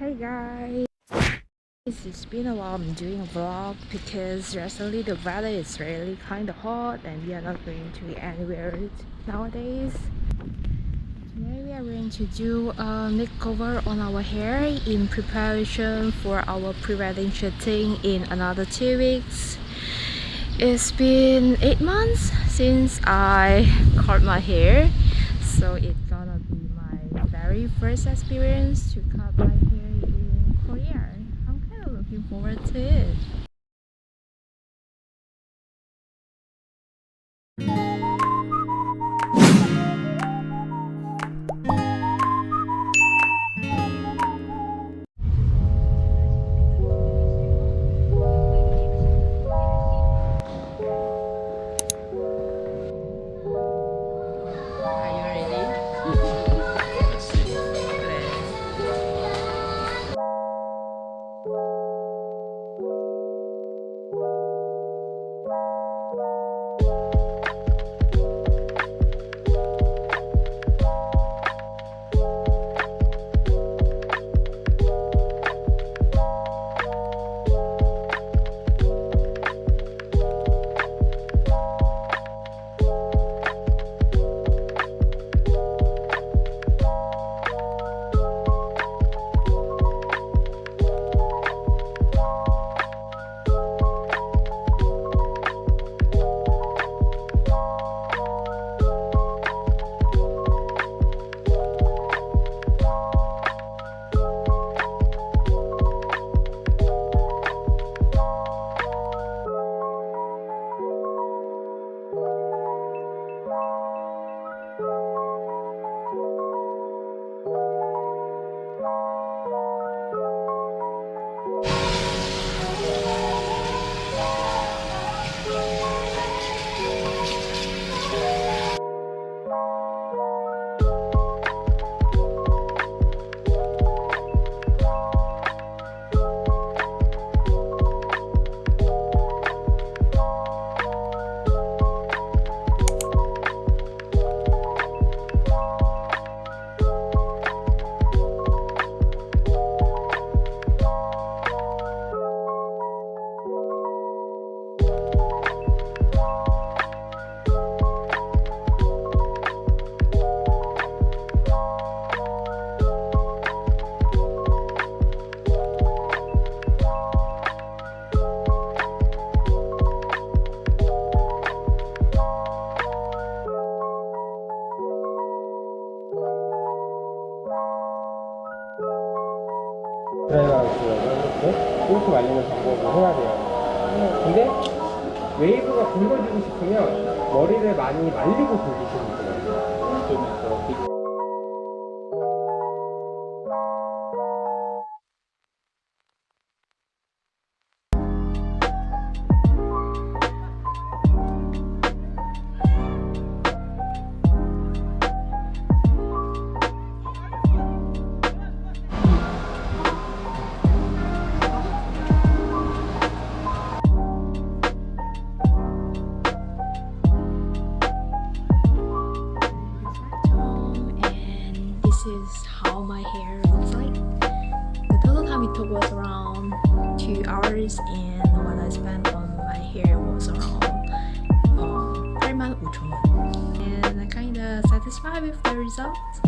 Hey guys, it's been a while I'm doing a vlog because recently the weather is really kind of hot and we are not going to anywhere nowadays. Today we are going to do a makeover on our hair in preparation for our pre-wedding shooting in another 2 weeks. It's been 8 months since I cut my hair, so it's gonna be my very first experience to cut my hair in Korea. I'm kind of looking forward to it. 그래가지고 이렇게 말리는 방법을 해야 돼요. 근데 웨이브가 굵어지고 싶으면 머리를 많이 말리고 굵이시면 돼요. Is how my hair looks like. The total time it took was around 2 hours, and what I spent on my hair was around 85,000원. And I'm kinda satisfied with the results.